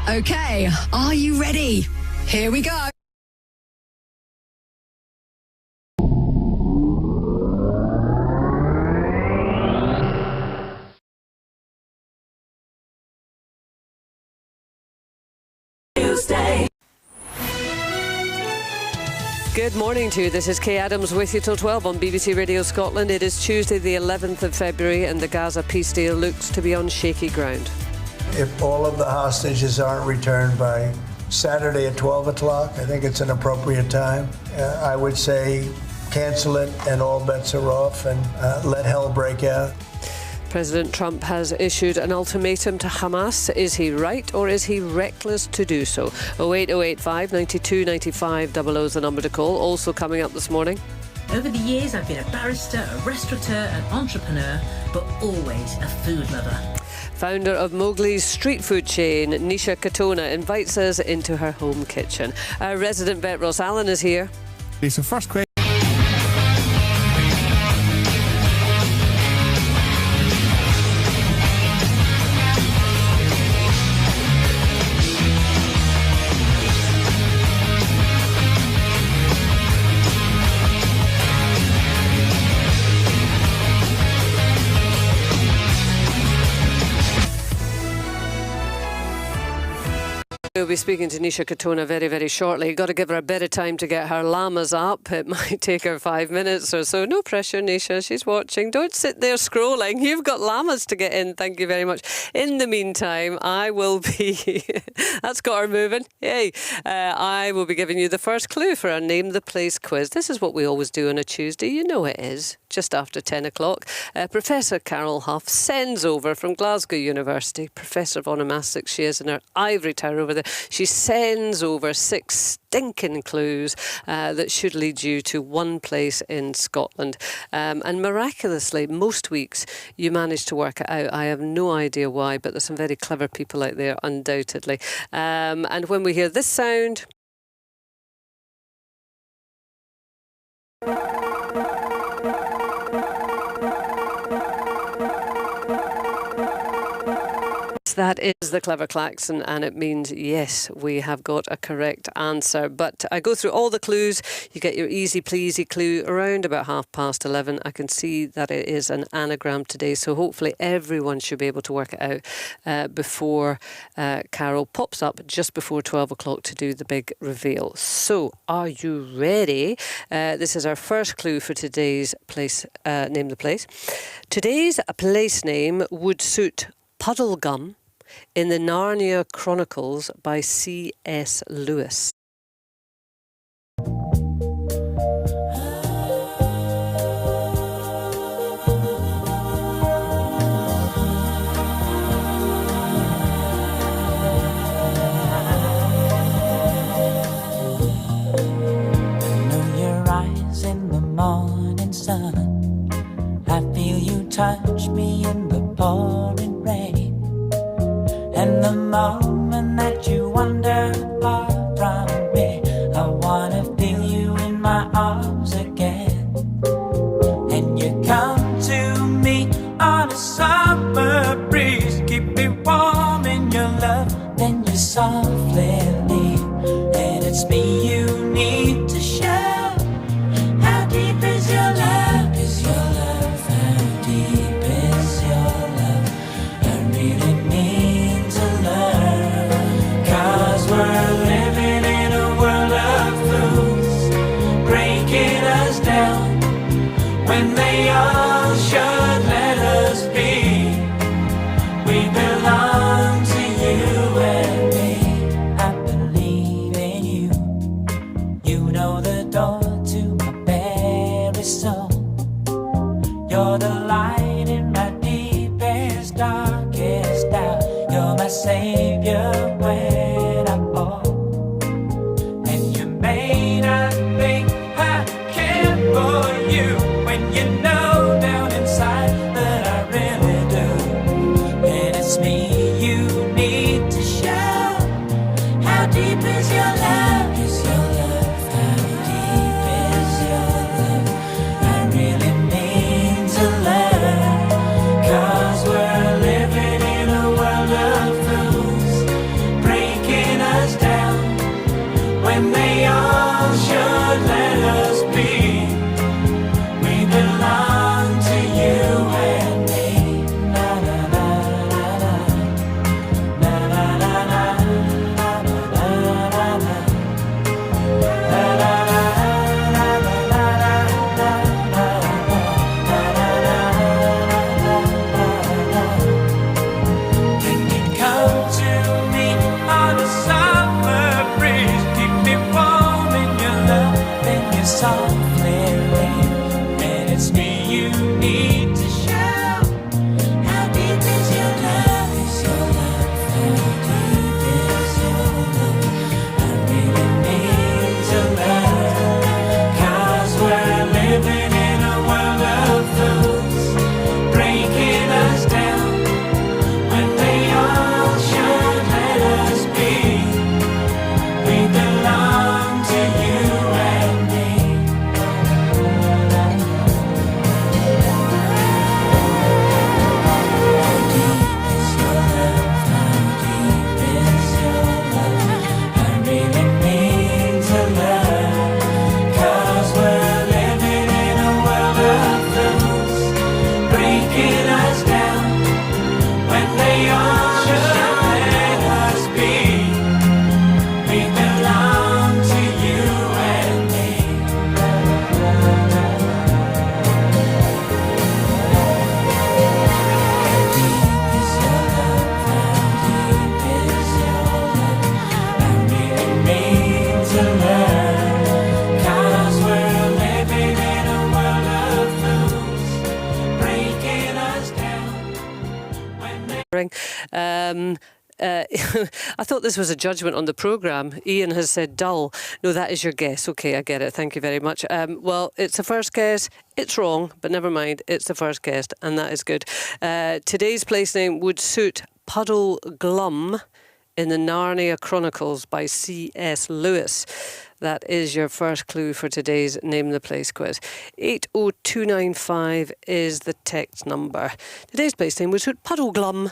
Okay, are you ready? Here we go. Tuesday. Good morning to you. This is Kay Adams with you till 12 on BBC Radio Scotland. It is Tuesday the 11th of February and the Gaza peace deal looks to be on shaky ground. If all of the hostages aren't returned by Saturday at 12 o'clock, I think it's an appropriate time. I would say cancel it and all bets are off and let hell break out. President Trump has issued an ultimatum to Hamas. Is he right or is he reckless to do so? 08085 92 95 00 is the number to call. Also coming up this morning. Over the years, I've been a barrister, a restaurateur, an entrepreneur, but always a food lover. Founder of Mowgli's street food chain, Nisha Katona, invites us into her home kitchen. Our resident vet, Ross Allen, is here. So first question. We'll be speaking to Nisha Katona very, very shortly. Got to give her a bit of time to get her llamas up. It might take her 5 minutes or so. No pressure, Nisha. She's watching. Don't sit there scrolling. You've got llamas to get in. Thank you very much. In the meantime, I will be... That's got her moving. Yay. I will be giving you the first clue for our Name the Place quiz. This is what we always do on a Tuesday. You know it is. Just after 10 o'clock. Professor Carol Huff sends over from Glasgow University, Professor of Onomastics. She is in her ivory tower over there. She sends over 6 stinking clues that should lead you to one place in Scotland. And miraculously, most weeks you manage to work it out. I have no idea why, but there's some very clever people out there, undoubtedly. And when we hear this sound... That is the clever klaxon, and it means, yes, we have got a correct answer. But I go through all the clues. You get your easy pleasy clue around about 11:30. I can see that it is an anagram today, so hopefully everyone should be able to work it out before Carol pops up just before 12 o'clock to do the big reveal. So, are you ready? This is our first clue for today's place, Name the Place. Today's place name would suit Puddlegum in the Narnia Chronicles by C.S. Lewis. Morning sun, I feel you touch me in the pouring rain, and the moment that you wander far from me, I wanna feel you in my arms again. And you come to me on a summer breeze, keep me warm in your love, then you softly leave, and it's me you need to show. Deep is your love, how deep is your love, I really mean to learn, 'cause we're living in a world of fools, breaking us down, when they all should let us be, we belong to you and me, I believe in you, you know the door to my soul. You're the light in my deepest, darkest doubt. You're my savior when I fall. And you may not think I care for you, when you know down inside that I really do. And it's me you need to show. How deep is your love? Is your love? How deep is your love? Really mean to learn, 'cause we're living in a world of fools, breaking I thought this was a judgment on the programme. Ian has said dull. No, that is your guess. OK, I get it. Thank you very much. Well, it's the first guess. It's wrong, but never mind. It's the first guess, and that is good. Today's place name would suit Puddle Glum in the Narnia Chronicles by C.S. Lewis. That is your first clue for today's Name the Place quiz. 80295 is the text number. Today's place name would suit Puddle Glum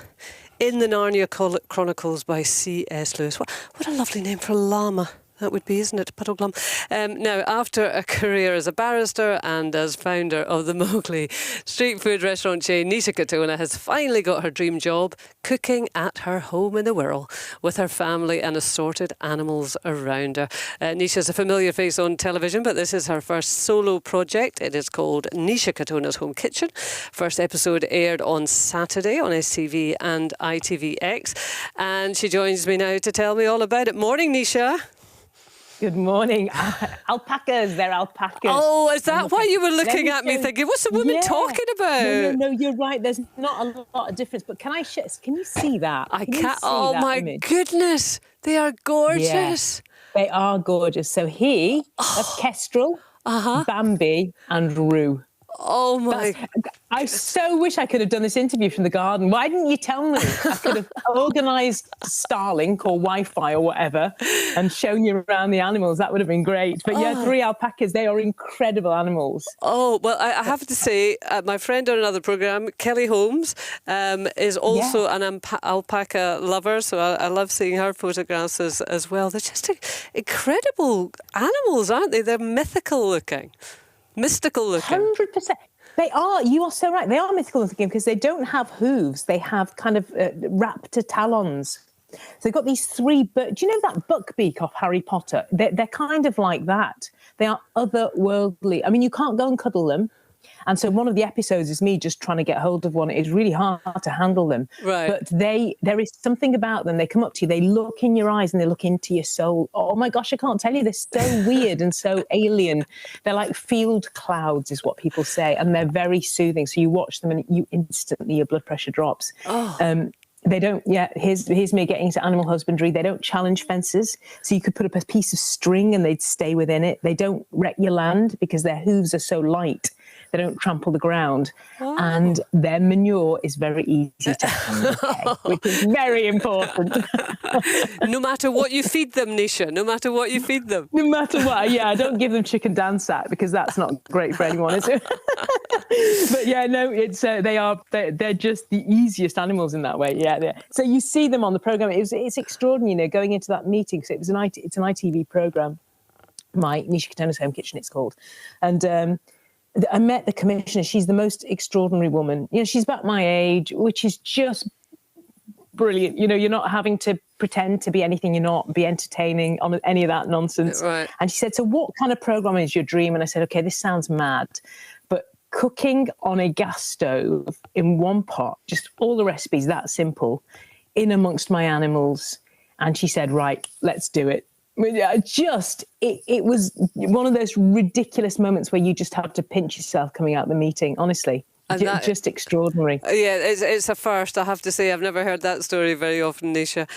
in the Narnia Chronicles by C.S. Lewis. What a lovely name for a llama that would be, isn't it, Puddle Glum? Now, after a career as a barrister and as founder of the Mowgli street food restaurant chain, Nisha Katona has finally got her dream job, cooking at her home in the Wirral with her family and assorted animals around her. Nisha's a familiar face on television, but this is her first solo project. It is called Nisha Katona's Home Kitchen. First episode aired on Saturday on STV and ITVX. And she joins me now to tell me all about it. Morning, Nisha. Good morning. Alpacas, they're alpacas. Oh, is that why you were looking at me thinking, what's the woman talking about? No, you're right. There's not a lot of difference. But can you see that? I can't. Oh, my goodness. They are gorgeous. Yeah, they are gorgeous. So that's Kestrel, Bambi and Roo. Oh, my. I so wish I could have done this interview from the garden. Why didn't you tell me? I could have organised Starlink or Wi-Fi or whatever and shown you around the animals. That would have been great. But yeah, 3 alpacas, they are incredible animals. Oh, well, I have to say, my friend on another programme, Kelly Holmes, is also an alpaca lover. So I love seeing her photographs as well. They're just incredible animals, aren't they? They're mythical looking. Mystical looking. 100%. They are. You are so right. They are mythical looking because they don't have hooves. They have kind of raptor talons. So they've got these 3 birds. Do you know that buckbeak off Harry Potter? They're kind of like that. They are otherworldly. I mean, you can't go and cuddle them. And so one of the episodes is me just trying to get hold of one. It's really hard to handle them. Right. But there is something about them. They come up to you, they look in your eyes and they look into your soul. Oh my gosh, I can't tell you. They're so weird and so alien. They're like field clouds is what people say. And they're very soothing. So you watch them and you instantly, your blood pressure drops. They don't, here's me getting into animal husbandry. They don't challenge fences. So you could put up a piece of string and they'd stay within it. They don't wreck your land because their hooves are so light. They don't trample the ground. Oh. And their manure is very easy to handle, which is very important. No matter what you feed them, Nisha, no matter what you feed them. No matter what, I don't give them chicken dansack because that's not great for anyone, is it? But yeah, no, it's they're just the easiest animals in that way. Yeah, so you see them on the programme. It's extraordinary, going into that meeting. So it's an ITV programme, my Nisha Katona's Home Kitchen, it's called, and. I met the commissioner. She's the most extraordinary woman. She's about my age, which is just brilliant. You're not having to pretend to be anything you're not, be entertaining on any of that nonsense. Right. And she said, so what kind of programme is your dream? And I said, okay, this sounds mad, but cooking on a gas stove in one pot, just all the recipes, that simple, in amongst my animals. And she said, right, let's do it. It was one of those ridiculous moments where you just have to pinch yourself coming out of the meeting, honestly. Just extraordinary. Yeah, it's a first, I have to say. I've never heard that story very often, Nisha.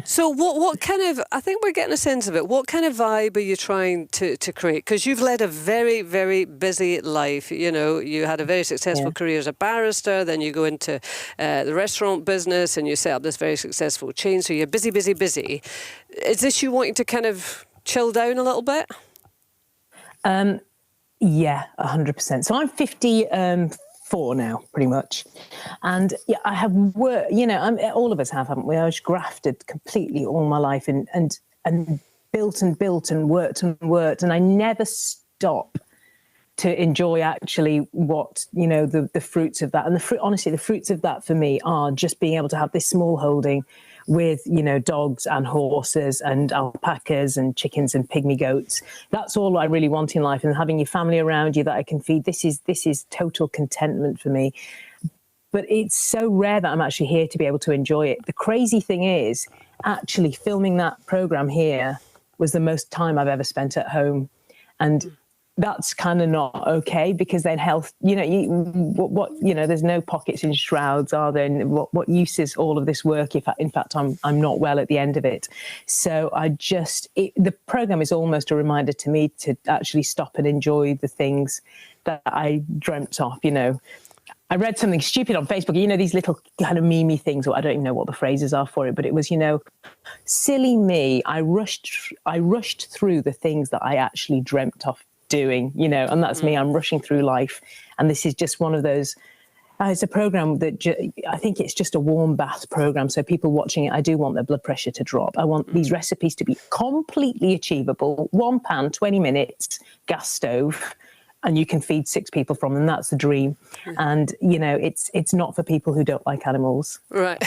So what kind of, I think we're getting a sense of it, what kind of vibe are you trying to create? Because you've led a very, very busy life. You had a very successful career as a barrister, then you go into the restaurant business and you set up this very successful chain. So you're busy, busy, busy. Is this you wanting to kind of chill down a little bit? Yeah, 100%. So I'm 54 now, pretty much. And I have worked, all of us have, haven't we? I was grafted completely all my life and built and built and worked. And I never stop to enjoy actually what, the fruits of that. And honestly, the fruits of that for me are just being able to have this small holding with, dogs and horses and alpacas and chickens and pygmy goats. That's all I really want in life. And having your family around you that I can feed, this is total contentment for me. But it's so rare that I'm actually here to be able to enjoy it. The crazy thing is, actually filming that programme here was the most time I've ever spent at home. And that's kind of not okay, because then health, there's no pockets in shrouds, are there? And what use is all of this work if, in fact, I'm not well at the end of it? So the program is almost a reminder to me to actually stop and enjoy the things that I dreamt of, I read something stupid on Facebook, these little kind of memey things, or I don't even know what the phrases are for it, but it was, silly me, I rushed through the things that I actually dreamt of doing, and that's me. I'm rushing through life, and this is just one of those. It's a program that I think it's just a warm bath program. So people watching it, I do want their blood pressure to drop. I want these recipes to be completely achievable. 1 pan, 20 minutes, gas stove, and you can feed 6 people from them. That's the dream. And, it's not for people who don't like animals. Right.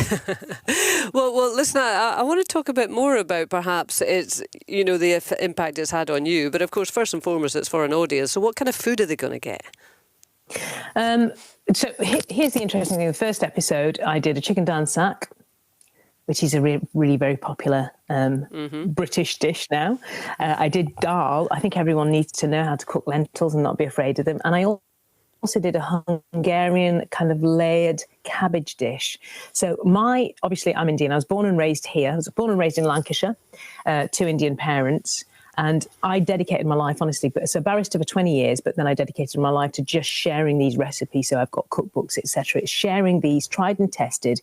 well, listen, I want to talk a bit more about perhaps it's, the impact it's had on you. But of course, first and foremost, it's for an audience. So what kind of food are they going to get? So here's the interesting thing. The first episode, I did a chicken dansak, which is a really very popular British dish now. I did dal. I think everyone needs to know how to cook lentils and not be afraid of them. And I also did a Hungarian kind of layered cabbage dish. So obviously I'm Indian. I was born and raised here. I was born and raised in Lancashire, 2 Indian parents. And I dedicated my life, honestly, so barrister for 20 years, but then I dedicated my life to just sharing these recipes. So I've got cookbooks, etc. It's sharing these tried and tested,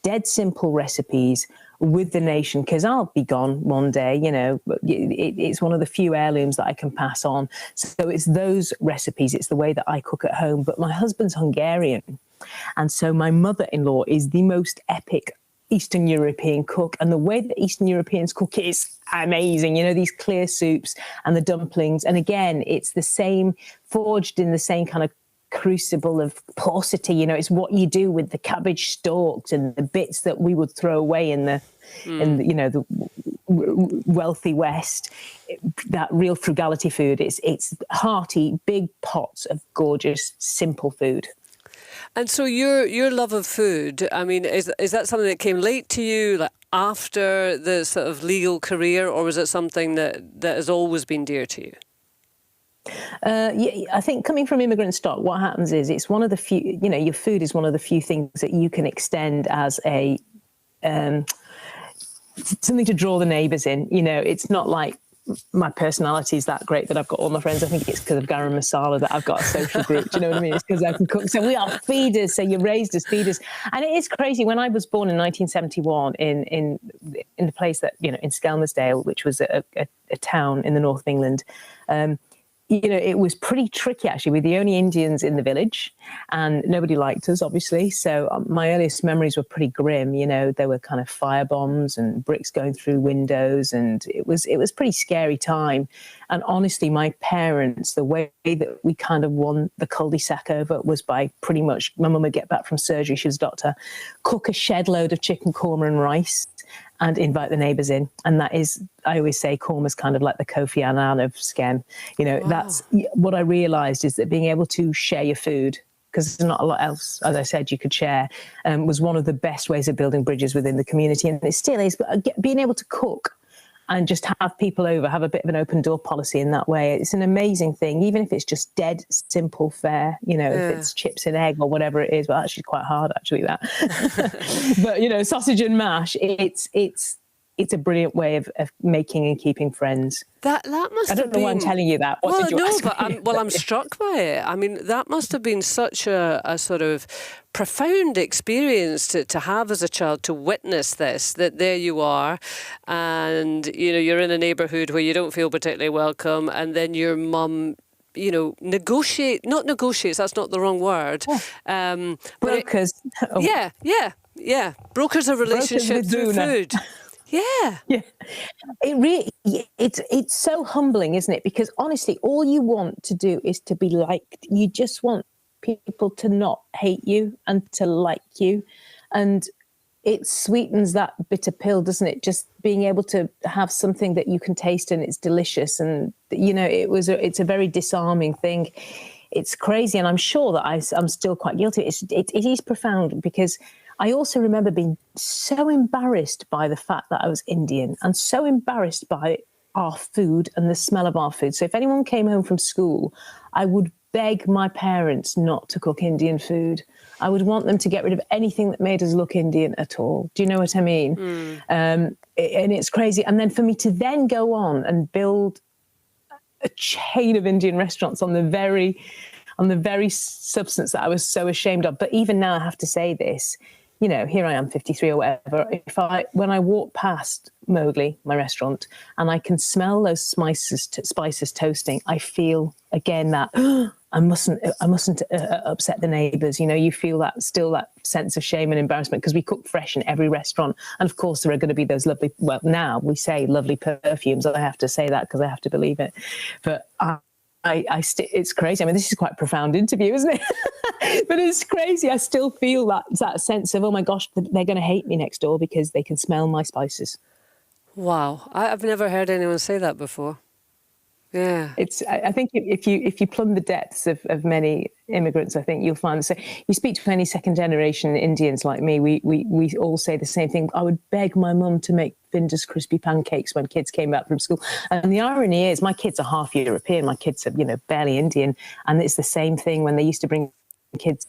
dead simple recipes with the nation, because I'll be gone one day, it's one of the few heirlooms that I can pass on. So it's those recipes, it's the way that I cook at home. But my husband's Hungarian, and so my mother-in-law is the most epic Eastern European cook, and the way that Eastern Europeans cook is amazing. These clear soups and the dumplings, and again, it's the same, forged in the same kind of crucible of paucity. It's what you do with the cabbage stalks and the bits that we would throw away in the wealthy West. That real frugality food. It's hearty, big pots of gorgeous, simple food. And so your love of food, I mean, is that something that came late to you, like after the sort of legal career, or was it something that has always been dear to you? Yeah, I think coming from immigrant stock, what happens is it's one of the few, your food is one of the few things that you can extend as a something to draw the neighbours in. It's not like my personality is that great that I've got all my friends. I think it's because of garam masala that I've got a social group. Do you know what I mean? It's because I can cook. So we are feeders. So you're raised as feeders. And it is crazy. When I was born in 1971 in the place that, in Skelmersdale, which was a town in the north of England, it was pretty tricky, actually. We're the only Indians in the village, and nobody liked us, obviously. So my earliest memories were pretty grim. There were kind of fire bombs and bricks going through windows, and it was pretty scary time. And honestly, my parents, the way that we kind of won the cul-de-sac over was by pretty much, my mum would get back from surgery, she was a doctor, cook a shed load of chicken korma and rice, and invite the neighbours in. And that is, I always say, korma's kind of like the Kofi Annan of Skem. Wow. That's what I realised, is that being able to share your food, because there's not a lot else, as I said, you could share, was one of the best ways of building bridges within the community. And it still is, but being able to cook and just have people over, have a bit of an open door policy in that way. It's an amazing thing, even if it's just dead, simple fare, if it's chips and egg or whatever it is. Well, actually quite hard, actually, that. But, sausage and mash, it's a brilliant way of making and keeping friends. That must have been... I don't know why I'm telling you that. I'm struck by it. I mean, that must have been such a sort of profound experience to have as a child, to witness this, that there you are, and, you're in a neighbourhood where you don't feel particularly welcome, and then your mum not negotiates, that's not the wrong word. Brokers. Brokers a relationship through food. Yeah. It's so humbling, isn't it? Because honestly, all you want to do is to be liked. You just want people to not hate you and to like you. And it sweetens that bitter pill, doesn't it? Just being able to have something that you can taste and it's delicious. And, it's a very disarming thing. It's crazy. And I'm sure that I'm still quite guilty. It is profound, because I also remember being so embarrassed by the fact that I was Indian, and so embarrassed by our food and the smell of our food. So if anyone came home from school, I would beg my parents not to cook Indian food. I would want them to get rid of anything that made us look Indian at all. Do you know what I mean? And it's crazy. And then for me to then go on and build a chain of Indian restaurants on the very substance that I was so ashamed of. But even now I have to say this, you know, here I am 53 or whatever. When I walk past Mowgli, my restaurant, and I can smell those spices toasting, I feel again that I mustn't upset the neighbours. You know, you feel that sense of shame and embarrassment because we cook fresh in every restaurant. And of course, there are going to be those lovely, well, now we say lovely perfumes. I have to say that because I have to believe it. But it's crazy. I mean, this is quite a profound interview, isn't it? But it's crazy. I still feel that sense of, oh my gosh, they're going to hate me next door because they can smell my spices. Wow. I've never heard anyone say that before. Yeah. I think if you plumb the depths of many immigrants, I think you'll find. So you speak to any second generation Indians like me, we all say the same thing. I would beg my mum to make Finder's crispy pancakes when kids came back from school. And the irony is my kids are half European, my kids are, you know, barely Indian. And it's the same thing when they used to bring kids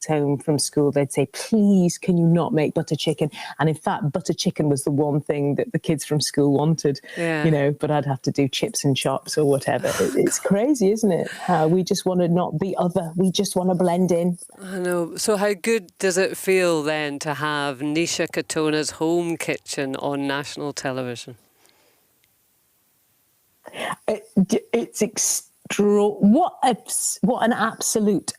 home from school, they'd say, please, can you not make butter chicken? And in fact, butter chicken was the one thing that the kids from school wanted, you know, but I'd have to do chips and chops or whatever. It's crazy, isn't it? How we just want to not be other. We just want to blend in. I know. So how good does it feel then to have Nisha Khatona's home kitchen on national television? It's what an absolute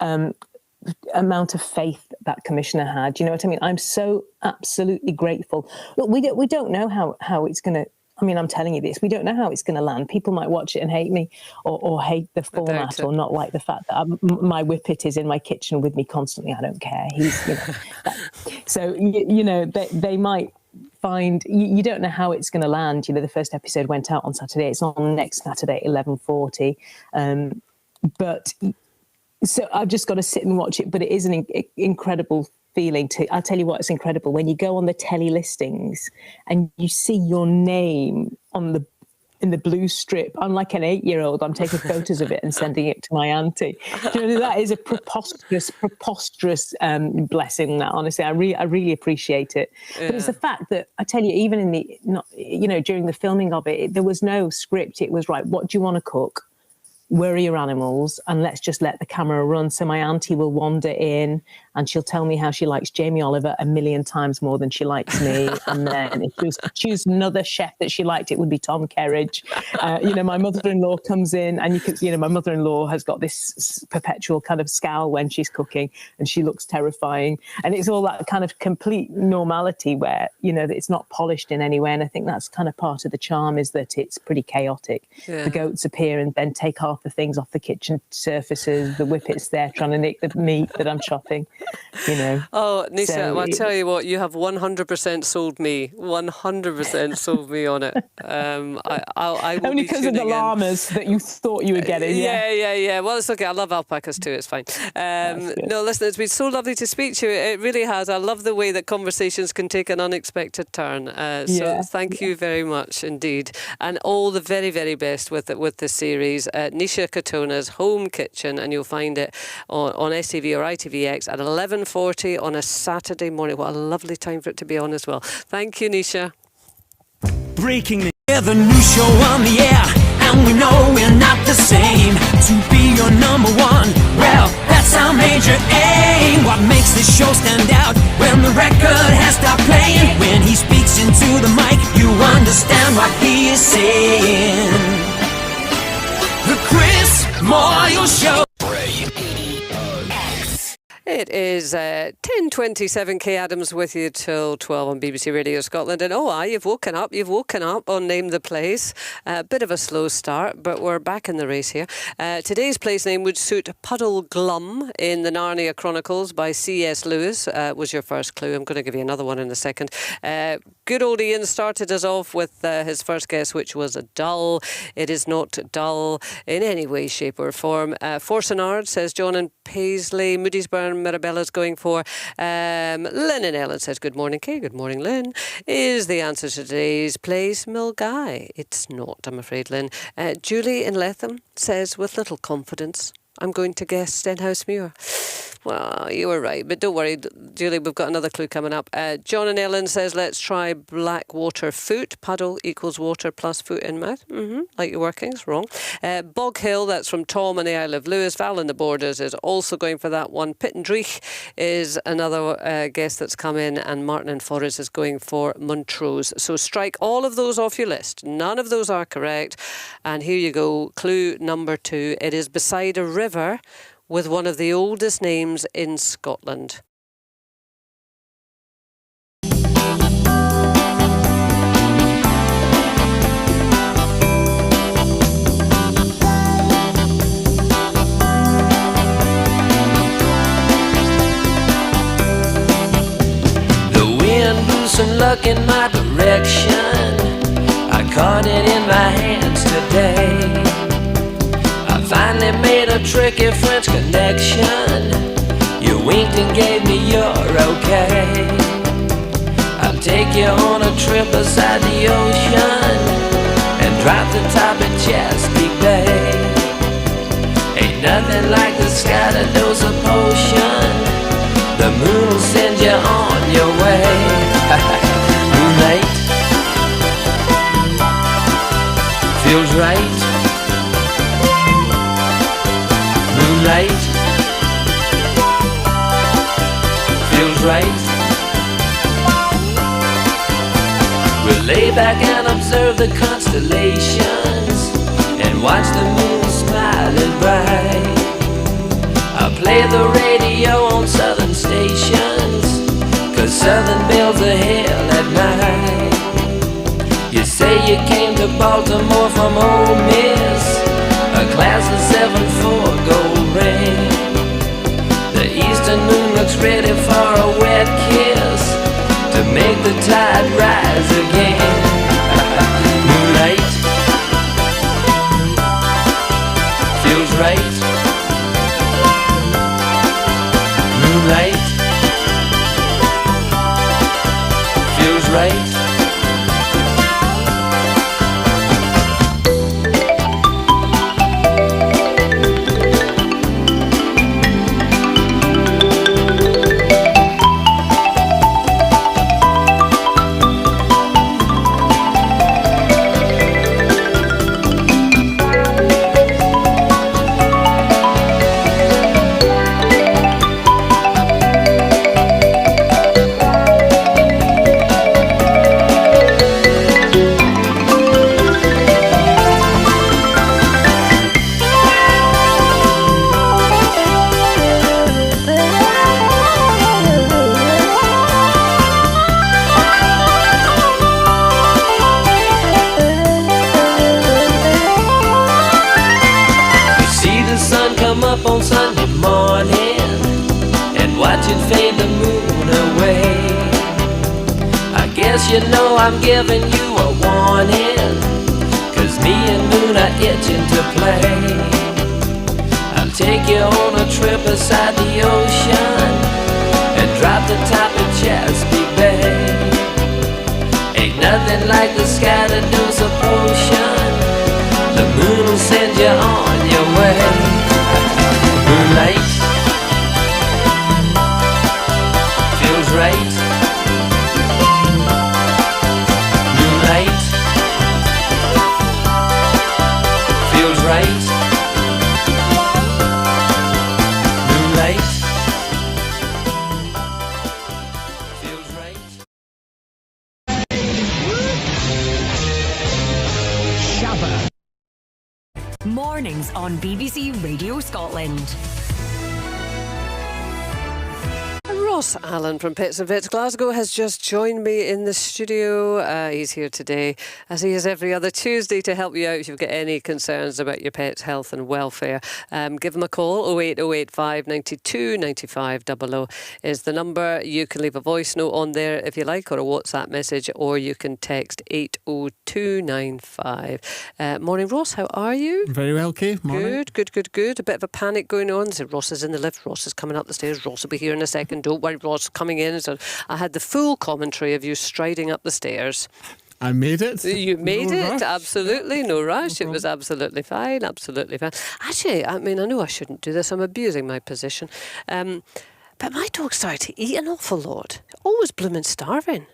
amount of faith that commissioner had. Do you know what I mean? I'm so absolutely grateful. Look, we don't know how it's going to. I mean, I'm telling you this. We don't know how it's going to land. People might watch it and hate me, or hate the format, or not like the fact that my whippet is in my kitchen with me constantly. I don't care. He's, you know. So you know, they might find you don't know how it's going to land. You know, the first episode went out on Saturday. It's on next Saturday, 11:40. But. So I've just got to sit and watch it, but it is an incredible feeling I'll tell you what, it's incredible when you go on the telly listings and you see your name in the blue strip. I'm like an 8-year-old. I'm taking photos of it and sending it to my auntie. You know, that is a preposterous blessing. That honestly, I really appreciate it. Yeah. But it's the fact that I tell you, even during the filming of it, there was no script. It was right. What do you want to cook? Where are your animals? And let's just let the camera run. So my auntie will wander in and she'll tell me how she likes Jamie Oliver 1,000,000 times more than she likes me. And then if she was to choose another chef that she liked, it would be Tom Kerridge. My mother-in-law comes in and my mother-in-law has got this perpetual kind of scowl when she's cooking and she looks terrifying. And it's all that kind of complete normality where, you know, that it's not polished in any way. And I think that's kind of part of the charm, is that it's pretty chaotic. Yeah. The goats appear and then take half the things off the kitchen surfaces. The whippet's there trying to nick the meat that I'm chopping, you know. Oh, Nisha, so, I'll tell you what, you have 100% sold me. 100% sold me on it. I will only because of the llamas that you thought you were getting. Yeah. Well, it's okay. I love alpacas too. It's fine. No, listen, it's been so lovely to speak to you. It really has. I love the way that conversations can take an unexpected turn. So thank you very much indeed. And all the very, very best with the series. Nisha Khatona's Home Kitchen, and you'll find it on STV or ITVX at 11:40 on a Saturday morning. What a lovely time for it to be on as well. Thank you, Nisha. Breaking the new show on the air, and we know we're not the same. To be your number one, well, that's our major aim. What makes this show stand out when the record has stopped playing? When he speaks into the mic, you understand what he is saying. The Chris Moyle Show. It is 10:27. Kay Adams with you till 12 on BBC Radio Scotland. And you've woken up on Name the Place. A bit of a slow start, but we're back in the race here. Today's place name would suit Puddle Glum in the Narnia Chronicles by C.S. Lewis. Was your first clue. I'm going to give you another one in a second. Good old Ian started us off with his first guess, which was a dull. It is not dull in any way, shape or form. Forsenard says John and Paisley. Moodiesburn, Mirabella's going for. Lynn and Ellen says good morning, Kay. Good morning, Lynn. Is the answer to today's place Milngavie? It's not, I'm afraid, Lynn. Julie in Letham says with little confidence, I'm going to guess Stenhousemuir. Well, you were right, but don't worry, Julie, we've got another clue coming up. John and Ellen says, let's try Blackwater Foot. Puddle equals water plus foot in mouth. Like your workings, wrong. Bog Hill, that's from Tom and the Isle of Lewis. Val in the Borders is also going for that one. Pittendreich is another guess that's come in, and Martin and Forres is going for Montrose. So strike all of those off your list. None of those are correct. And here you go, clue number 2. It is beside a river with one of the oldest names in Scotland. The wind blew some luck in my direction. I caught it in my hands today. Finally made a tricky French connection. You winked and gave me your okay. I'll take you on a trip beside the ocean and drop the top of Chesapeake Bay. Ain't nothing like the sky that knows a potion. The moon will send you on your way. Moonlight feels right. Moonlight feels right. We'll lay back and observe the constellations and watch the moon smiling bright. I'll play the radio on southern stations, 'cause southern bells are hell at night. You say you came to Baltimore from Ole Miss, a class of 7-4 gold ring. The eastern moon looks ready for a wet kiss to make the tide rise again. Moonlight feels right. Moonlight feels right. On Sunday morning and watch it fade the moon away. I guess you know I'm giving you a warning, 'cause me and moon are itching to play. I'll take you on a trip beside the ocean and drop the top of Chesapeake Bay. Ain't nothing like the sky that knows a potion. The moon will send you on your way. Moonlight feels right. Moonlight feels right. Moonlight feels right. Shabba. Mornings on BBC Radio Scotland. Ross Allen from Pets and Vets Glasgow has just joined me in the studio. He's here today, as he is every other Tuesday, to help you out if you've got any concerns about your pet's health and welfare. Give him a call. 08085 92 95 00 is the number. You can leave a voice note on there if you like, or a WhatsApp message, or you can text 80295. Morning, Ross. How are you? Very well, Kay. Morning. Good. A bit of a panic going on. So Ross is in the lift. Ross is coming up the stairs. Ross will be here in a second. Don't worry, Ross coming in. So I had the full commentary of you striding up the stairs. I made it. You made it. Rush. Absolutely. No rush. It was absolutely fine. Absolutely fine. Actually, I mean, I know I shouldn't do this. I'm abusing my position. But my dog started to eat an awful lot. Always blooming starving.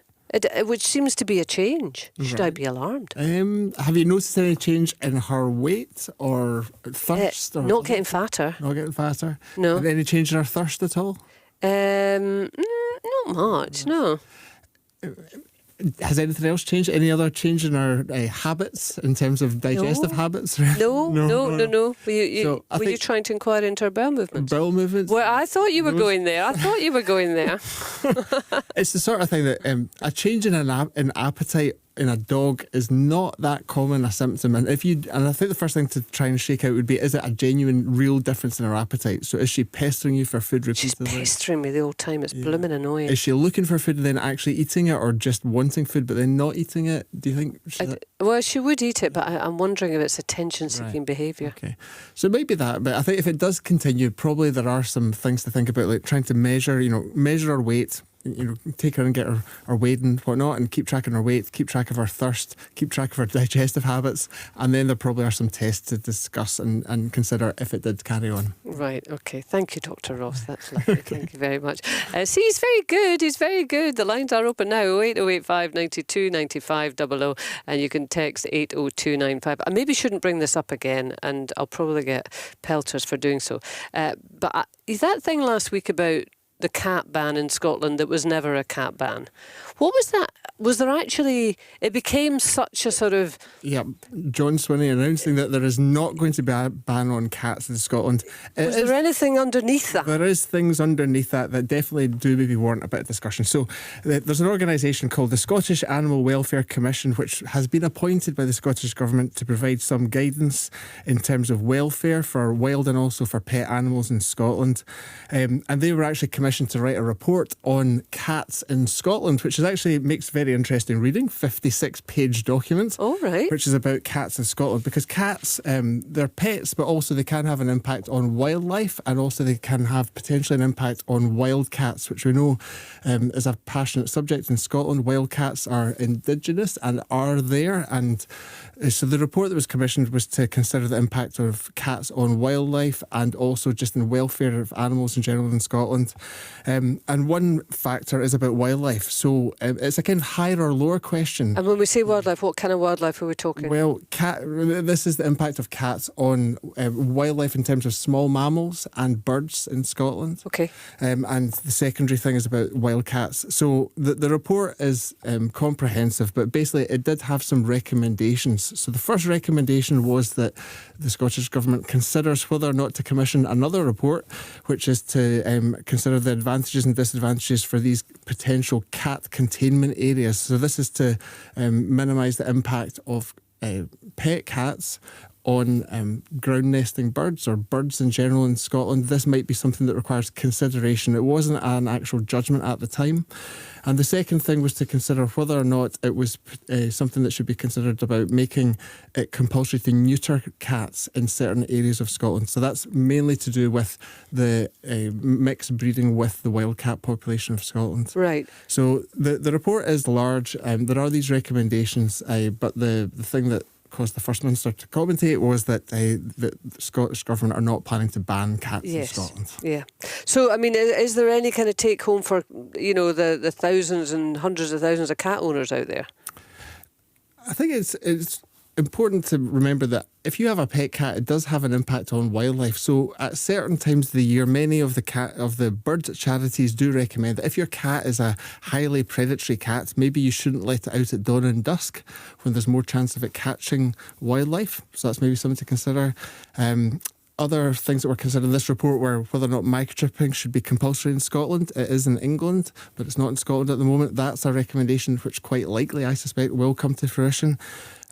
Which seems to be a change. Should I be alarmed? Have you noticed any change in her weight or thirst? Or not getting fatter. Not getting fatter? No. Any change in her thirst at all? Not much, no. Has anything else changed? Any other change in our habits in terms of digestive habits? No. Were you trying to inquire into her bowel movements? Bowel movements? Well, I thought you were going there. It's the sort of thing that a change in an appetite in a dog is not that common a symptom, and I think the first thing to try and shake out would be, is it a genuine, real difference in her appetite? So is she pestering you for food repeatedly? She's pestering me the whole time. It's blooming annoying. Is she looking for food and then actually eating it, or just wanting food but then not eating it? Do you think? Well, she would eat it, but I'm wondering if it's attention-seeking behaviour. Okay, so it might be that, but I think if it does continue, probably there are some things to think about, like trying to measure her weight. Take her and get her weighed and whatnot, and keep track of her weight, keep track of her thirst, keep track of her digestive habits, and then there probably are some tests to discuss and consider if it did carry on. Right, okay. Thank you, Dr. Ross. That's lovely. Thank you very much. See, he's very good. The lines are open now, 08085 92 95 00, and you can text 80295. I maybe shouldn't bring this up again, and I'll probably get pelters for doing so. But that thing last week about the cat ban in Scotland that was never a cat ban. What was that? Was there actually... It became such a sort of... Yeah, John Swinney announcing that there is not going to be a ban on cats in Scotland. Was there anything underneath that? There is things underneath that definitely do maybe warrant a bit of discussion. So there's an organisation called the Scottish Animal Welfare Commission, which has been appointed by the Scottish Government to provide some guidance in terms of welfare for wild and also for pet animals in Scotland. And they were actually commissioned to write a report on cats in Scotland, which actually makes very interesting reading, 56-page document. Oh, right. Which is about cats in Scotland, because cats, they're pets, but also they can have an impact on wildlife, and also they can have potentially an impact on wild cats, which we know is a passionate subject in Scotland. Wild cats are indigenous and are there, and so the report that was commissioned was to consider the impact of cats on wildlife and also just in welfare of animals in general in Scotland. And one factor is about wildlife. So it's a kind of higher or lower question. And when we say wildlife, what kind of wildlife are we talking? Well, this is the impact of cats on wildlife in terms of small mammals and birds in Scotland. Okay. And the secondary thing is about wild cats. So the report is comprehensive, but basically it did have some recommendations. So the first recommendation was that the Scottish Government considers whether or not to commission another report, which is to consider the advantages and disadvantages for these potential cat containment areas. So this is to minimise the impact of pet cats on ground nesting birds or birds in general in Scotland. This might be something that requires consideration. It wasn't an actual judgment at the time. And the second thing was to consider whether or not it was something that should be considered about making it compulsory to neuter cats in certain areas of Scotland. So that's mainly to do with the mixed breeding with the wildcat population of Scotland. Right. So the report is large. There are these recommendations, but the thing that caused the First Minister to commentate was that the Scottish Government are not planning to ban cats in Scotland. Yeah. So, I mean, is there any kind of take home for, the thousands and hundreds of thousands of cat owners out there? I think it's important to remember that if you have a pet cat, it does have an impact on wildlife. So at certain times of the year, many of the bird charities do recommend that if your cat is a highly predatory cat, maybe you shouldn't let it out at dawn and dusk when there's more chance of it catching wildlife. So that's maybe something to consider. other things that were considered in this report were whether or not microchipping should be compulsory in Scotland. It is in England, but it's not in Scotland at the moment. That's a recommendation which quite likely, I suspect, will come to fruition.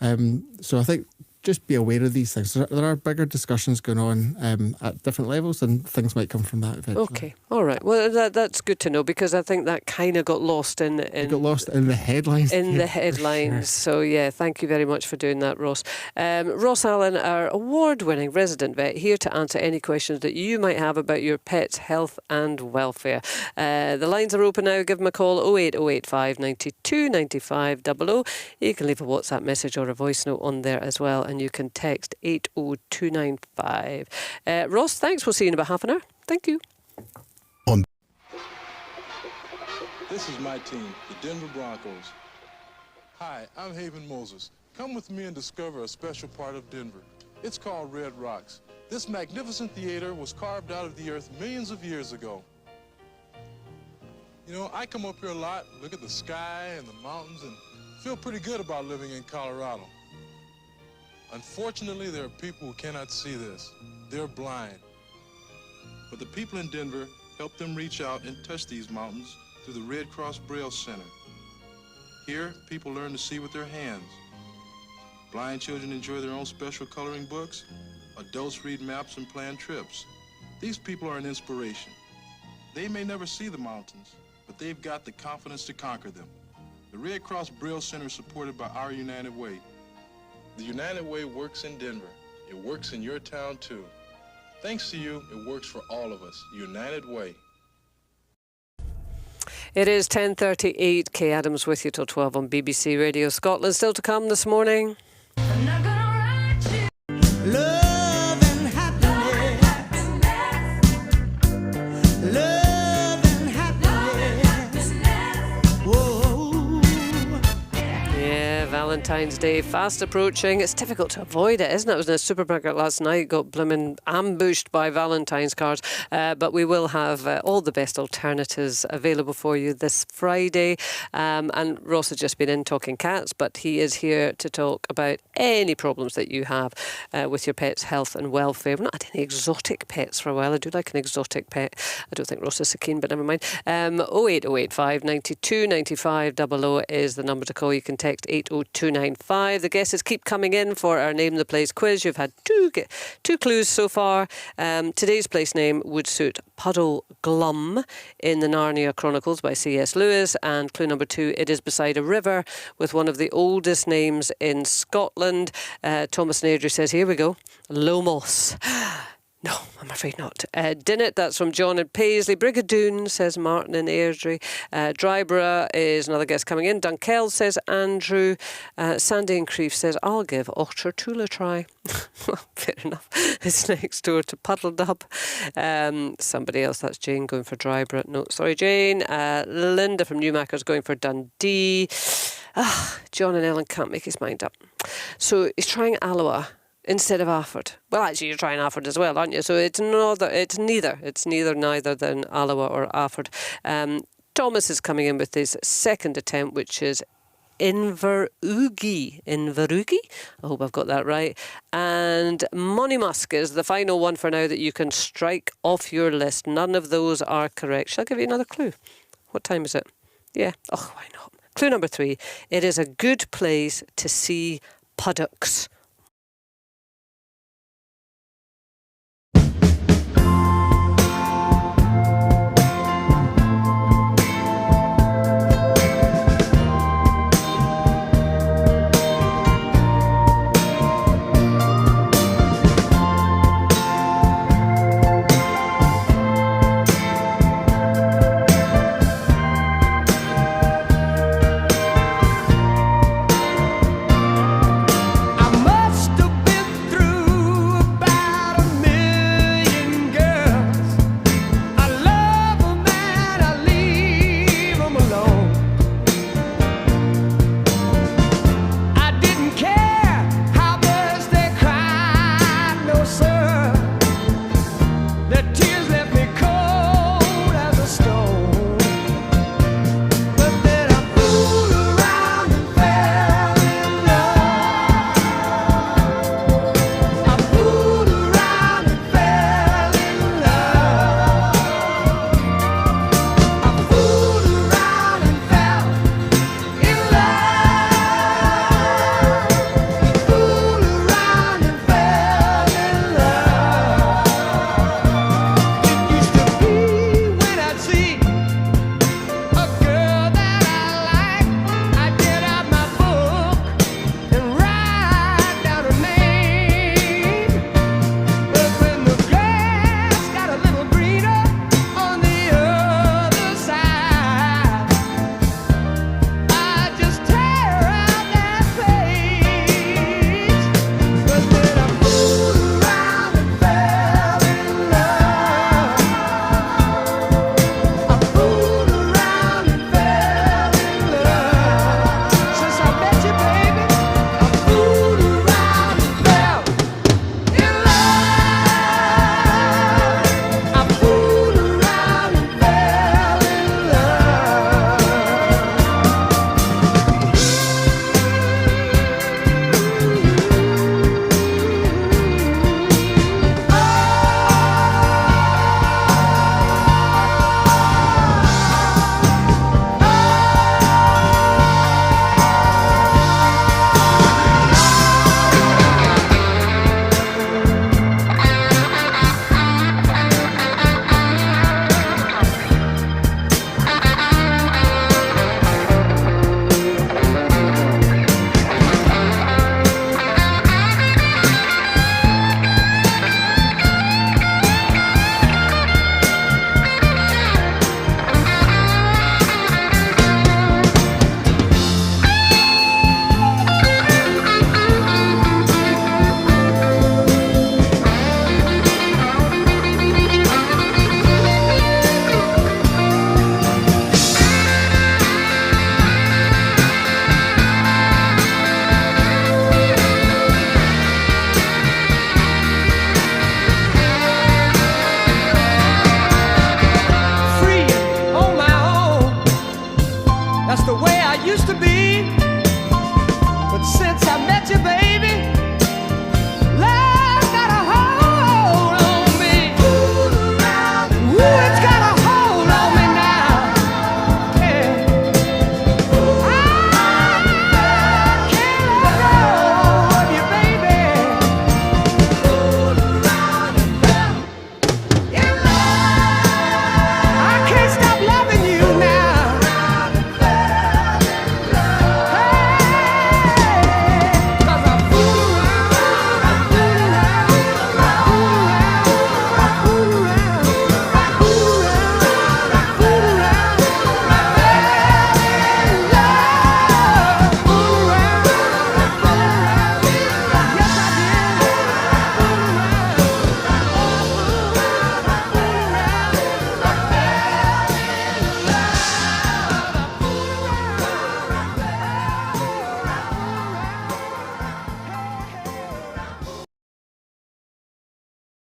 So I think just be aware of these things. There are bigger discussions going on at different levels, and things might come from that eventually. Okay, all right. Well, that's good to know, because I think that kind of got lost in It got lost in the headlines. In the headlines. So, yeah, thank you very much for doing that, Ross. Ross Allen, our award-winning resident vet, here to answer any questions that you might have about your pet's health and welfare. The lines are open now. Give him a call, 08085 92 95 00. You can leave a WhatsApp message or a voice note on there as well, and you can text 80295. Ross, thanks. We'll see you in about half an hour. Thank you. This is my team, the Denver Broncos. Hi, I'm Haven Moses. Come with me and discover a special part of Denver. It's called Red Rocks. This magnificent theater was carved out of the earth millions of years ago. You know, I come up here a lot, look at the sky and the mountains, and feel pretty good about living in Colorado. Unfortunately, there are people who cannot see this. They're blind. But the people in Denver help them reach out and touch these mountains through the Red Cross Braille Center. Here, people learn to see with their hands. Blind children enjoy their own special coloring books. Adults read maps and plan trips. These people are an inspiration. They may never see the mountains, but they've got the confidence to conquer them. The Red Cross Braille Center is supported by Our United Way. The United Way works in Denver. It works in your town, too. Thanks to you, it works for all of us. United Way. It is 10:38. Kay Adams with you till 12 on BBC Radio Scotland. Still to come this morning. Love and happiness. Love and happiness. Whoa. Yeah, Valentine's Day fast approaching. It's difficult to avoid it, isn't it? I was in a supermarket last night, got blooming ambushed by Valentine's cards. But we will have all the best alternatives available for you this Friday. And Ross has just been in talking cats, but he is here to talk about any problems that you have with your pet's health and welfare. We've not had any exotic pets for a while. I do like an exotic pet. I don't think Ross is so keen, but never mind. 08085 92 95 00 is the number to call. You can text 80295. The guesses keep coming in for our Name the Place quiz. You've had two clues so far. Today's place name would suit Puddle Glum in the Narnia Chronicles by C.S. Lewis. And clue number 2, it is beside a river with one of the oldest names in Scotland. Thomas Nairdry says, here we go, Lomos. No, I'm afraid not. Dinnet, that's from John and Paisley. Brigadoon, says Martin and Airdrie. Dryborough is another guest coming in. Dunkeld, says Andrew. Sandy and Crieff says, I'll give Ochtertool a try. Well, fair enough. It's next door to Puddledub. Somebody else, that's Jane, going for Dryborough. No, sorry, Jane. Linda from Newmarker's going for Dundee. John and Ellen can't make his mind up. So he's trying Alloa instead of Afford. Well, actually, you're trying Afford as well, aren't you? So it's neither. It's neither than Alloa or Afford. Thomas is coming in with his second attempt, which is Inverugie. I hope I've got that right. And Monymusk is the final one for now that you can strike off your list. None of those are correct. Shall I give you another clue? What time is it? Yeah. Oh, why not? Clue number 3. It is a good place to see puddocks. I'm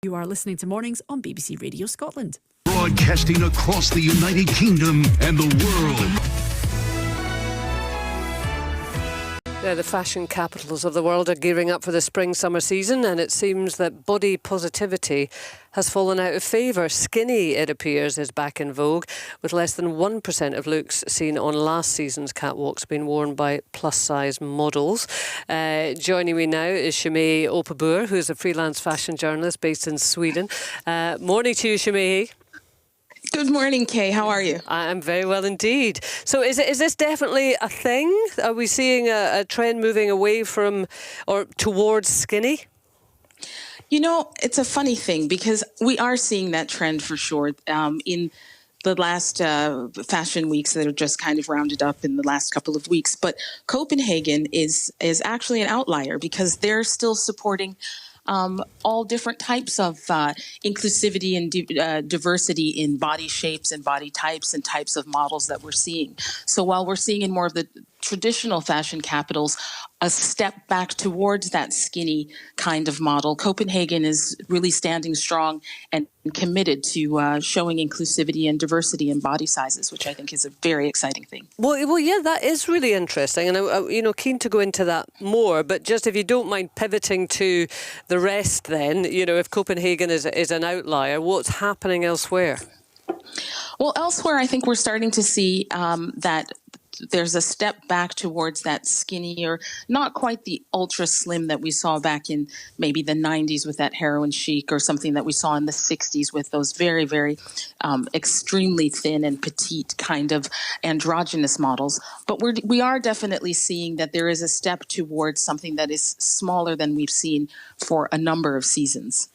You are listening to Mornings on BBC Radio Scotland. Broadcasting across the United Kingdom and the world. Now, the fashion capitals of the world are gearing up for the spring-summer season, and it seems that body positivity has fallen out of favour. Skinny, it appears, is back in vogue, with less than 1% of looks seen on last season's catwalks being worn by plus-size models. Joining me now is Shimei Opabur, who's a freelance fashion journalist based in Sweden. Morning to you, Shimei. Good morning, Kay. How are you? I'm very well indeed. So is this definitely a thing? Are we seeing a trend moving away from or towards skinny? You know, it's a funny thing because we are seeing that trend for sure. In the last fashion weeks that are just kind of rounded up in the last couple of weeks. But Copenhagen is actually an outlier because they're still supporting all different types of inclusivity and diversity in body shapes and body types and types of models that we're seeing. So while we're seeing in more of the traditional fashion capitals a step back towards that skinny kind of model, Copenhagen is really standing strong and committed to showing inclusivity and diversity in body sizes, which I think is a very exciting thing. Well, yeah, that is really interesting, and I'm keen to go into that more. But just if you don't mind pivoting to the rest, then if Copenhagen is an outlier, what's happening elsewhere? Well, elsewhere, I think we're starting to see that there's a step back towards that skinnier, not quite the ultra slim that we saw back in maybe the 90s with that heroin chic, or something that we saw in the 60s with those very, very extremely thin and petite kind of androgynous models. But we are definitely seeing that there is a step towards something that is smaller than we've seen for a number of seasons.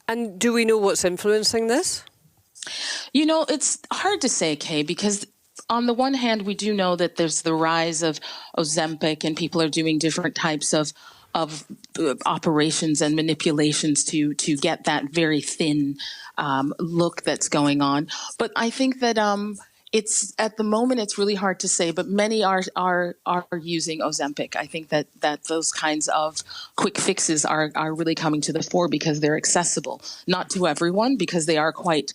And do we know what's influencing this? You know, it's hard to say, Kay, because on the one hand, we do know that there's the rise of Ozempic, and people are doing different types of operations and manipulations to get that very thin look that's going on. But I think that it's at the moment it's really hard to say. But many are using Ozempic. I think that those kinds of quick fixes are really coming to the fore because they're accessible, not to everyone, because they are quite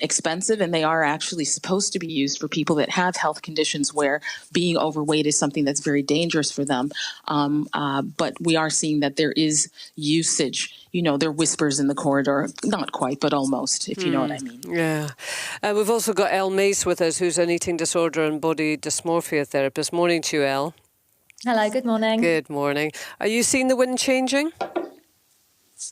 expensive, and they are actually supposed to be used for people that have health conditions where being overweight is something that's very dangerous for them. But we are seeing that there is usage. There are whispers in the corridor, not quite, but almost, if you know what I mean. Yeah. We've also got Elle Mace with us, who's an eating disorder and body dysmorphia therapist. Morning to you, Elle. Hello, good morning. Good morning. Are you seeing the wind changing?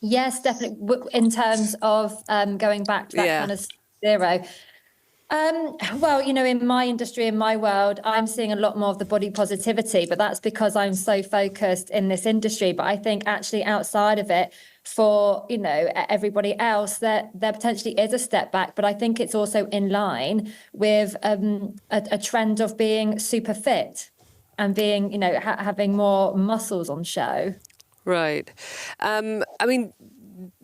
Yes, definitely. In terms of going back to that kind of zero. Well, in my industry, in my world, I'm seeing a lot more of the body positivity, but that's because I'm so focused in this industry. But I think actually outside of it, for everybody else, there potentially is a step back. But I think it's also in line with a trend of being super fit and being, having more muscles on show. Right.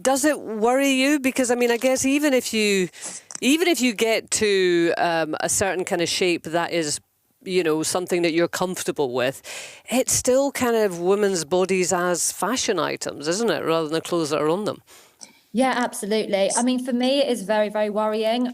Does it worry you? Because, I guess even if you get to a certain kind of shape that is, something that you're comfortable with, it's still kind of women's bodies as fashion items, isn't it, rather than the clothes that are on them? Yeah, absolutely. For me, it is very, very worrying.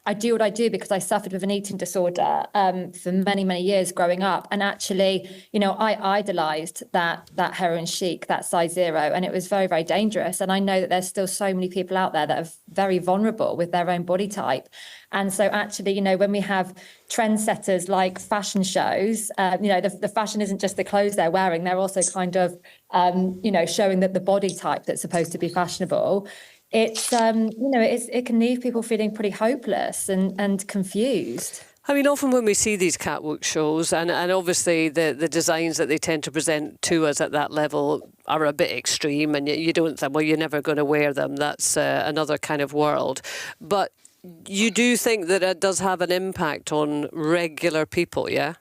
I do what I do because I suffered with an eating disorder for many, many years growing up. And actually, I idolized that heroin chic, that size zero, and it was very, very dangerous. And I know that there's still so many people out there that are very vulnerable with their own body type. And so actually, when we have trendsetters like fashion shows, the fashion isn't just the clothes they're wearing. They're also kind of, showing that the body type that's supposed to be fashionable. It's, it can leave people feeling pretty hopeless and confused. Often when we see these catwalk shows, and obviously the designs that they tend to present to us at that level are a bit extreme, and you don't think, well, you're never going to wear them. That's another kind of world. But you do think that it does have an impact on regular people, yeah?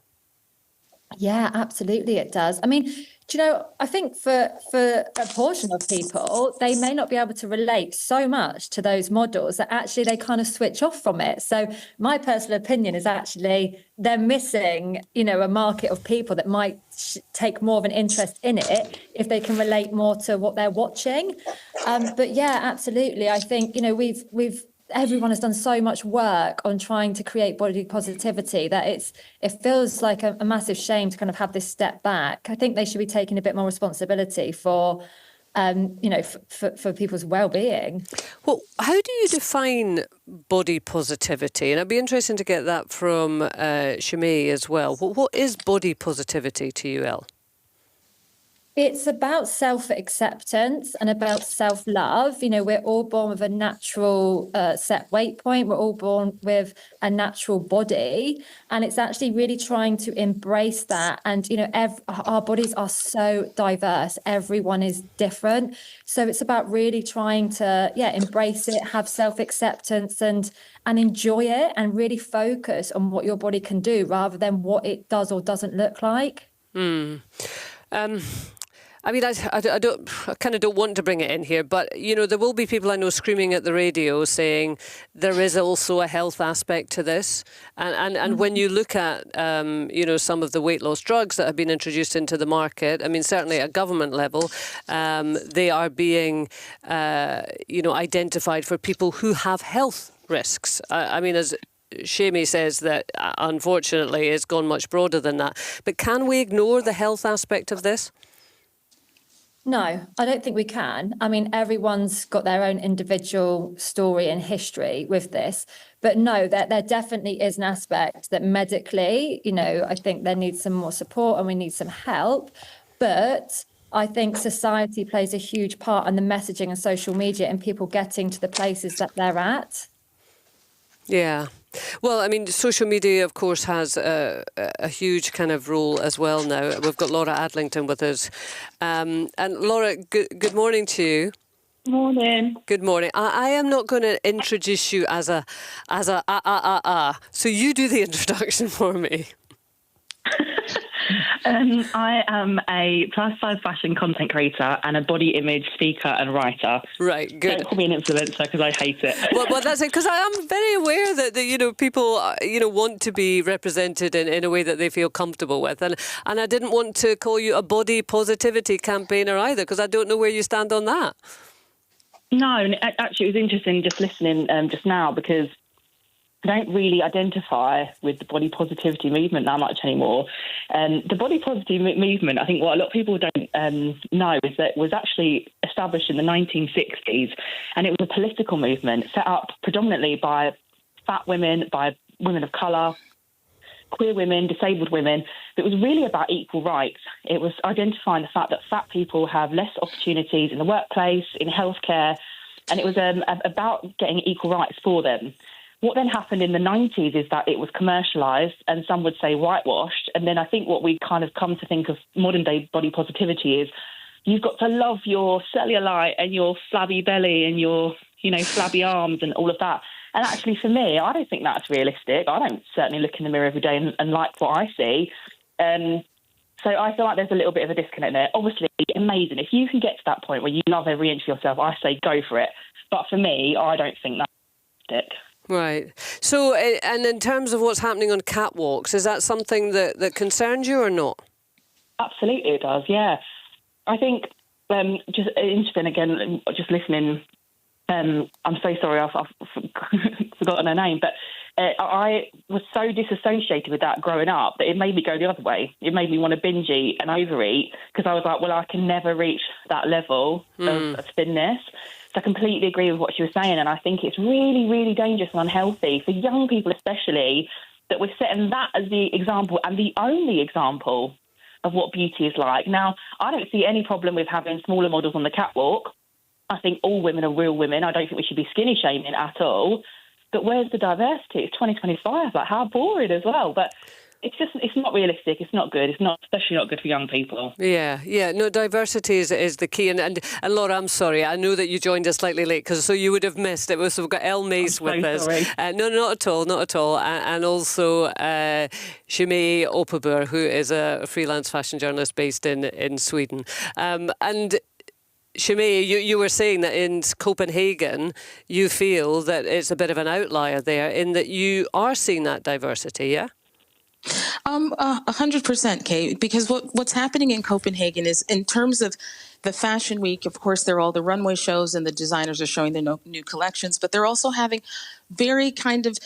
Yeah, absolutely it does. do you know, I think for a portion of people, they may not be able to relate so much to those models that actually they kind of switch off from it. So my personal opinion is actually they're missing, a market of people that might take more of an interest in it if they can relate more to what they're watching. But yeah, absolutely. I think, everyone has done so much work on trying to create body positivity that it feels like a massive shame to kind of have this step back. I think they should be taking a bit more responsibility for for people's well-being. Well, how do you define body positivity? And I'd be interested to get that from Shimei as well. What is body positivity to you, Elle? It's about self-acceptance and about self-love. We're all born with a natural set weight point. We're all born with a natural body. And it's actually really trying to embrace that. And, our bodies are so diverse. Everyone is different. So it's about really trying to, embrace it, have self-acceptance and enjoy it and really focus on what your body can do rather than what it does or doesn't look like. I mean, I kind of don't want to bring it in here, but, there will be people I know screaming at the radio saying there is also a health aspect to this. And when you look at, some of the weight loss drugs that have been introduced into the market, I mean, certainly at government level, they are being, identified for people who have health risks. I mean, as Shimei says that, unfortunately, it's gone much broader than that. But can we ignore the health aspect of this? No, I don't think we can. I mean, everyone's got their own individual story and history with this. But no, there definitely is an aspect that medically, I think there needs some more support and we need some help. But I think society plays a huge part in the messaging and social media and people getting to the places that they're at. Yeah. Well, I mean, social media, of course, has a huge kind of role as well now. We've got Laura Adlington with us. And Laura, good morning to you. Morning. Good morning. I am not going to introduce you as a. So you do the introduction for me. I am a plus-size fashion content creator and a body image speaker and writer. Right, good. Don't call me an influencer because I hate it. Well, that's it, because I am very aware that people, want to be represented in a way that they feel comfortable with. And I didn't want to call you a body positivity campaigner either, because I don't know where you stand on that. No, and actually it was interesting just listening just now, because I don't really identify with the body positivity movement that much anymore. The body positivity movement, I think what a lot of people don't know is that it was actually established in the 1960s, and it was a political movement set up predominantly by fat women, by women of colour, queer women, disabled women. It was really about equal rights. It was identifying the fact that fat people have less opportunities in the workplace, in healthcare, and it was about getting equal rights for them. What then happened in the 90s is that it was commercialised, and some would say whitewashed. And then I think what we kind of come to think of modern day body positivity is you've got to love your cellulite and your flabby belly and your, flabby arms and all of that. And actually for me, I don't think that's realistic. I don't certainly look in the mirror every day and like what I see. So I feel like there's a little bit of a disconnect there. Obviously, amazing. If you can get to that point where you love every inch of yourself, I say go for it. But for me, I don't think that's realistic. Right. So, and in terms of what's happening on catwalks, is that something that concerns you or not? Absolutely it does, yeah. I think, just interesting again, just listening, I'm so sorry, I've forgotten her name, but I was so disassociated with that growing up that it made me go the other way. It made me want to binge eat and overeat, because I was like, well, I can never reach that level of thinness. So I completely agree with what she was saying, and I think it's really, really dangerous and unhealthy for young people especially, that we're setting that as the example and the only example of what beauty is like. Now, I don't see any problem with having smaller models on the catwalk. I think all women are real women. I don't think we should be skinny shaming at all. But where's the diversity? It's 2025. Like, how boring as well. But it's not realistic. It's not good. It's not, especially not good for young people. Yeah. No, diversity is the key. And Laura, I'm sorry, I know that you joined us slightly late, so you would have missed it. So we've got Elle Mace with us. No, not at all. And also Shimei Opabur, who is a freelance fashion journalist based in Sweden. And Shimei, you were saying that in Copenhagen, you feel that it's a bit of an outlier there in that you are seeing that diversity, yeah? 100%, Kate, because what's happening in Copenhagen is, in terms of the Fashion Week, of course, there are all the runway shows and the designers are showing their new collections, but they're also having very kind of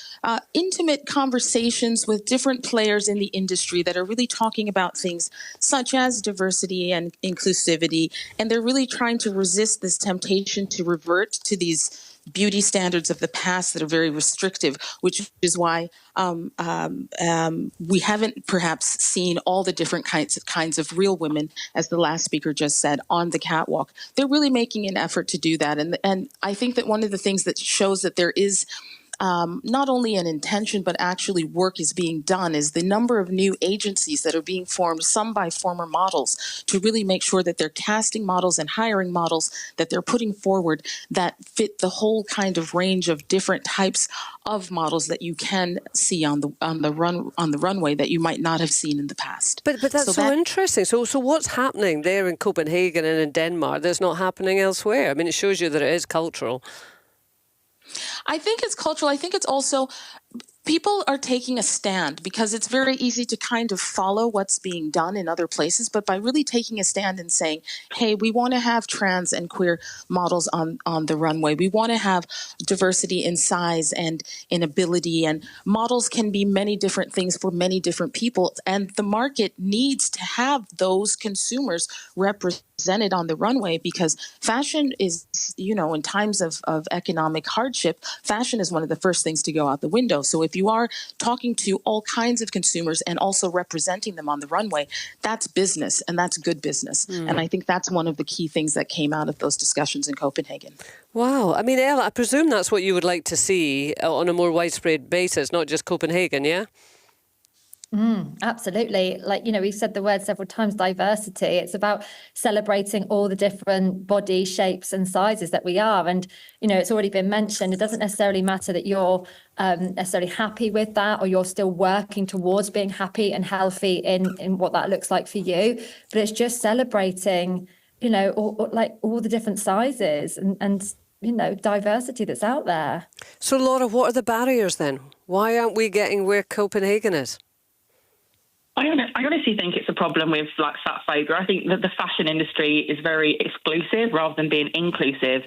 intimate conversations with different players in the industry that are really talking about things such as diversity and inclusivity, and they're really trying to resist this temptation to revert to these beauty standards of the past that are very restrictive, which is why we haven't perhaps seen all the different kinds of real women, as the last speaker just said, on the catwalk. They're really making an effort to do that. And I think that one of the things that shows that there is not only an intention, but actually work is being done, is the number of new agencies that are being formed, some by former models, to really make sure that they're casting models and hiring models that they're putting forward that fit the whole kind of range of different types of models that you can see on the runway that you might not have seen in the past. But that's so interesting. So what's happening there in Copenhagen and in Denmark that's not happening elsewhere? I mean, it shows you that it is cultural. I think it's cultural. I think it's also people are taking a stand, because it's very easy to kind of follow what's being done in other places. But by really taking a stand and saying, hey, we want to have trans and queer models on the runway. We want to have diversity in size and in ability. And models can be many different things for many different people. And the market needs to have those consumers represented on the runway, because fashion is, in times of economic hardship, fashion is one of the first things to go out the window. So if you are talking to all kinds of consumers and also representing them on the runway, that's business, and that's good business. And I think that's one of the key things that came out of those discussions in Copenhagen. Wow. I mean, Elle, I presume that's what you would like to see on a more widespread basis, not just Copenhagen, yeah? Absolutely. Like, we've said the word several times, diversity. It's about celebrating all the different body shapes and sizes that we are. And, it's already been mentioned, it doesn't necessarily matter that you're necessarily happy with that, or you're still working towards being happy and healthy in what that looks like for you. But it's just celebrating, all the different sizes and diversity that's out there. So, Laura, what are the barriers then? Why aren't we getting where Copenhagen is? I honestly think it's a problem with fat phobia. I think that the fashion industry is very exclusive rather than being inclusive.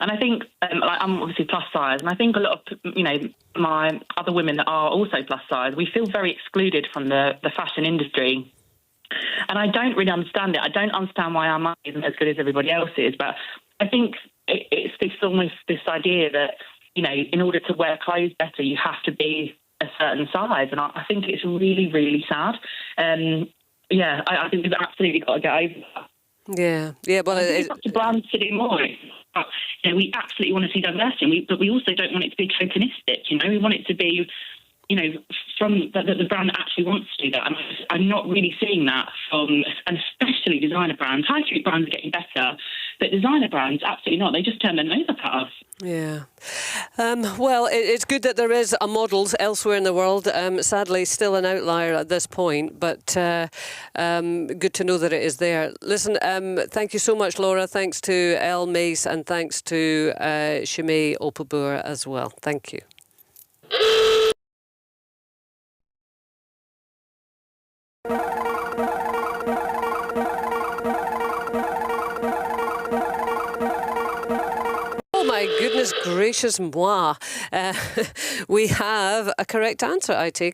And I think I'm obviously plus size, and I think a lot of my other women that are also plus size, we feel very excluded from the fashion industry. And I don't really understand it. I don't understand why our money isn't as good as everybody else's. But I think it's almost this idea that in order to wear clothes better, you have to be a certain size, and I think it's really, really sad. I think we've absolutely got to get over that. Yeah, but it's up to brands to do more. We absolutely want to see diversity, but we also don't want it to be tokenistic. We want it to be, from the brand that actually wants to do that. And I'm not really seeing that from, and especially designer brands. High street brands are getting better, but designer brands, absolutely not. They just turn their nose up at us. Yeah. Well, it's good that there is a models elsewhere in the world. Sadly, still an outlier at this point, but good to know that it is there. Listen, thank you so much, Laura. Thanks to Elle Mace, and thanks to Shimei Opabur as well. Thank you. Oh my goodness gracious moi. We have a correct answer, I take